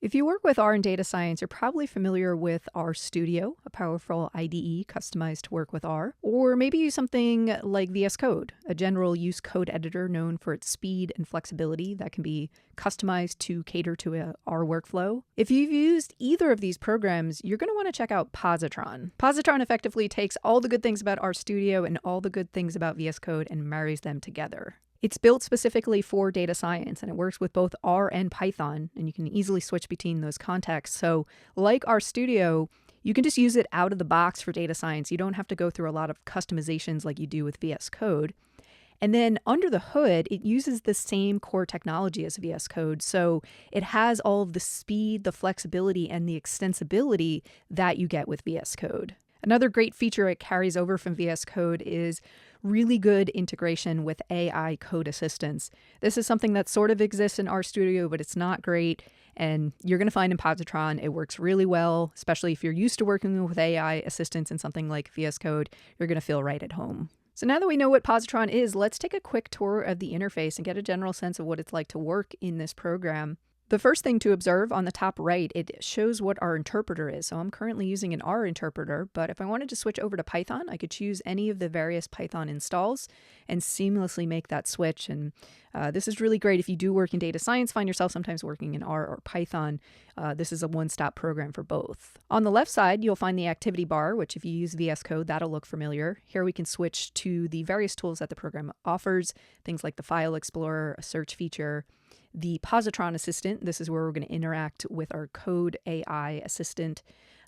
If you work with R and data science, you're probably familiar with RStudio, a powerful IDE customized to work with R, or maybe use something like VS Code, a general use code editor known for its speed and flexibility that can be customized to cater to a R workflow. If you've used either of these programs, you're going to want to check out Positron. Positron effectively takes all the good things about RStudio and all the good things about VS Code and marries them together. It's built specifically for data science, and it works with both R and Python, and you can easily switch between those contexts. So like RStudio, you can just use it out of the box for data science. You don't have to go through a lot of customizations like you do with VS Code. And then under the hood, it uses the same core technology as VS Code. So it has all of the speed, the flexibility, and the extensibility that you get with VS Code. Another great feature it carries over from VS Code is really good integration with AI code assistants. This is something that sort of exists in RStudio, but it's not great. And you're going to find in Positron, it works really well, especially if you're used to working with AI assistants in something like VS Code, you're going to feel right at home. So now that we know what Positron is, let's take a quick tour of the interface and get a general sense of what it's like to work in this program. The first thing to observe on the top right, it shows what our interpreter is. So I'm currently using an R interpreter, but if I wanted to switch over to Python, I could choose any of the various Python installs and seamlessly make that switch. And this is really great if you do work in data science, find yourself sometimes working in R or Python. This is a one-stop program for both. On the left side, you'll find the activity bar, which if you use VS Code, that'll look familiar. Here we can switch to the various tools that the program offers, things like the File Explorer, a search feature, the Positron Assistant. This is where we're going to interact with our code AI assistant.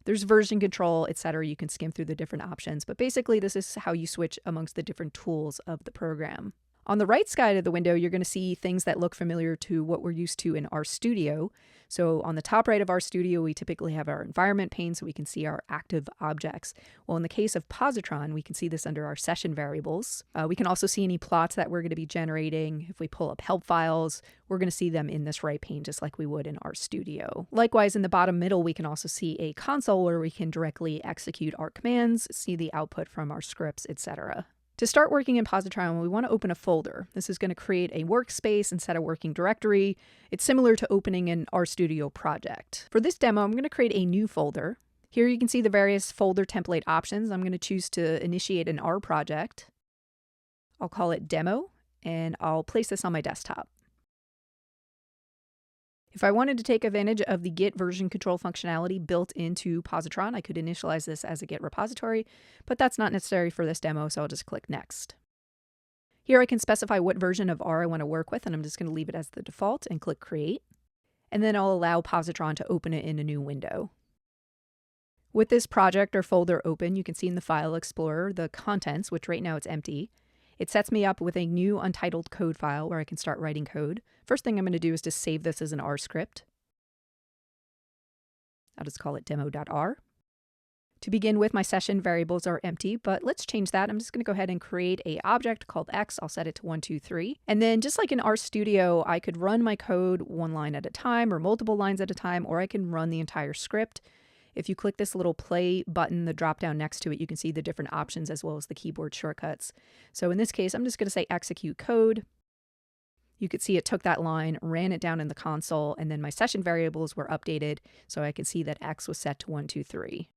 There's version control, etc. You can skim through the different options, but basically this is how you switch amongst the different tools of the program. On the right side of the window, you're going to see things that look familiar to what we're used to in RStudio. So on the top right of RStudio, we typically have our environment pane so we can see our active objects. Well, in the case of Positron, we can see this under our session variables. We can also see any plots that we're going to be generating. If we pull up help files, we're going to see them in this right pane just like we would in RStudio. Likewise, in the bottom middle, we can also see a console where we can directly execute our commands, see the output from our scripts, etc. To start working in Positron, we want to open a folder. This is going to create a workspace instead of working directory. It's similar to opening an RStudio project. For this demo, I'm going to create a new folder. Here you can see the various folder template options. I'm going to choose to initiate an R project. I'll call it demo, and I'll place this on my desktop. If I wanted to take advantage of the Git version control functionality built into Positron, I could initialize this as a Git repository, but that's not necessary for this demo, so I'll just click Next. Here I can specify what version of R I want to work with, and I'm just going to leave it as the default and click Create. And then I'll allow Positron to open it in a new window. With this project or folder open, you can see in the File Explorer the contents, which right now it's empty. It sets me up with a new untitled code file where I can start writing code. First thing I'm going to do is to save this as an R script. I'll just call it demo.r. To begin with, my session variables are empty, but let's change that. I'm just going to go ahead and create an object called x. I'll set it to 1, 2, 3. And then just like in RStudio, I could run my code one line at a time or multiple lines at a time, or I can run the entire script. If you click this little play button, the drop down next to it, you can see the different options as well as the keyboard shortcuts. So in this case, I'm just going to say execute code. You could see it took that line, ran it down in the console, and then my session variables were updated so I could see that X was set to 1, 2, 3.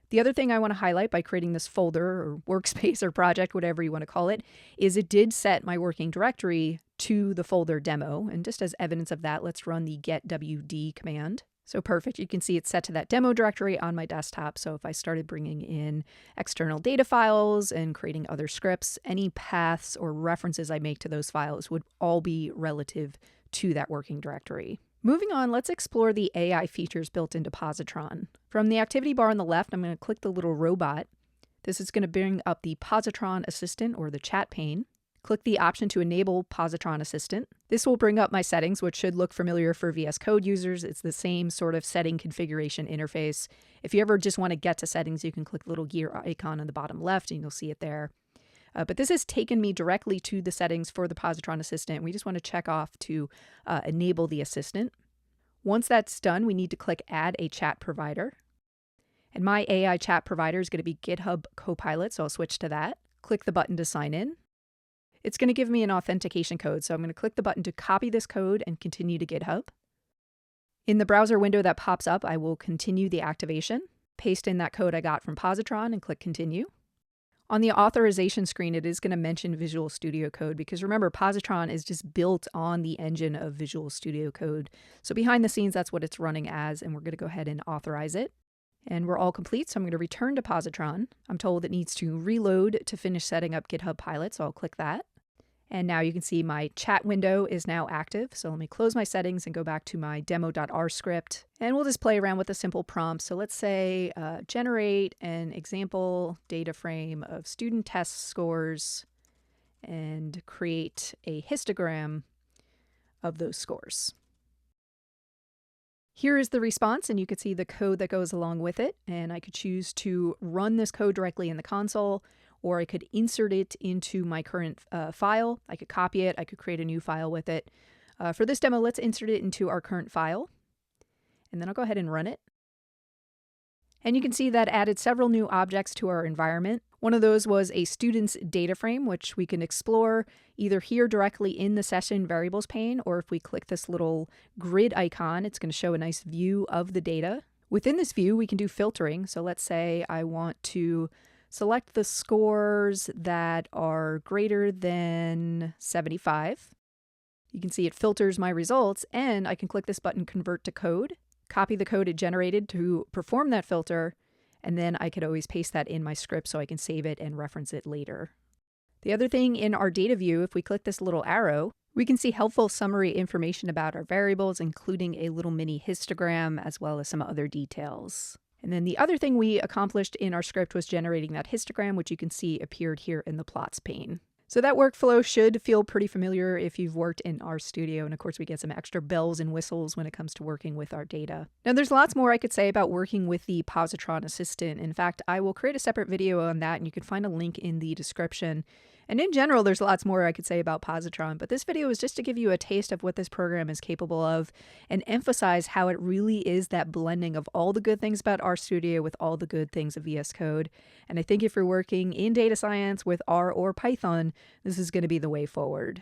The other thing I want to highlight by creating this folder or workspace or project, whatever you want to call it, is it did set my working directory to the folder demo. And just as evidence of that, let's run the getwd command. So perfect, you can see it's set to that demo directory on my desktop. So if I started bringing in external data files and creating other scripts, any paths or references I make to those files would all be relative to that working directory. Moving on, let's explore the AI features built into Positron. From the activity bar on the left, I'm going to click the little robot. This is going to bring up the Positron Assistant or the chat pane. Click the option to enable Positron Assistant. This will bring up my settings, which should look familiar for VS Code users. It's the same sort of setting configuration interface. If you ever just want to get to settings, you can click the little gear icon on the bottom left and you'll see it there. But this has taken me directly to the settings for the Positron Assistant. We just want to check off to enable the assistant. Once that's done, we need to click Add a Chat Provider. And my AI chat provider is going to be GitHub Copilot, so I'll switch to that. Click the button to sign in. It's going to give me an authentication code, so I'm going to click the button to copy this code and continue to GitHub. In the browser window that pops up, I will continue the activation, paste in that code I got from Positron and click continue. On the authorization screen, it is going to mention Visual Studio Code because remember, Positron is just built on the engine of Visual Studio Code. So behind the scenes, that's what it's running as, and we're going to go ahead and authorize it. And we're all complete, so I'm going to return to Positron. I'm told it needs to reload to finish setting up GitHub Pilot, so I'll click that. And now you can see my chat window is now active. So let me close my settings and go back to my demo.r script. And we'll just play around with a simple prompt. So let's say generate an example data frame of student test scores and create a histogram of those scores. Here is the response, and you can see the code that goes along with it. And I could choose to run this code directly in the console, or I could insert it into my current file. I could copy it. I could create a new file with it. For this demo, let's insert it into our current file. And then I'll go ahead and run it. And you can see that added several new objects to our environment. One of those was a student's data frame, which we can explore either here directly in the session variables pane, or if we click this little grid icon, it's going to show a nice view of the data. Within this view, we can do filtering. So let's say I want to select the scores that are greater than 75. You can see it filters my results, and I can click this button, Convert to Code, copy the code it generated to perform that filter, and then I could always paste that in my script so I can save it and reference it later. The other thing in our data view, if we click this little arrow, we can see helpful summary information about our variables, including a little mini histogram as well as some other details. And then the other thing we accomplished in our script was generating that histogram, which you can see appeared here in the plots pane. So that workflow should feel pretty familiar if you've worked in RStudio. And of course, we get some extra bells and whistles when it comes to working with our data. Now, there's lots more I could say about working with the Positron Assistant. In fact, I will create a separate video on that, and you can find a link in the description. And in general, there's lots more I could say about Positron, but this video is just to give you a taste of what this program is capable of and emphasize how it really is that blending of all the good things about RStudio with all the good things of VS Code. And I think if you're working in data science with R or Python, this is going to be the way forward.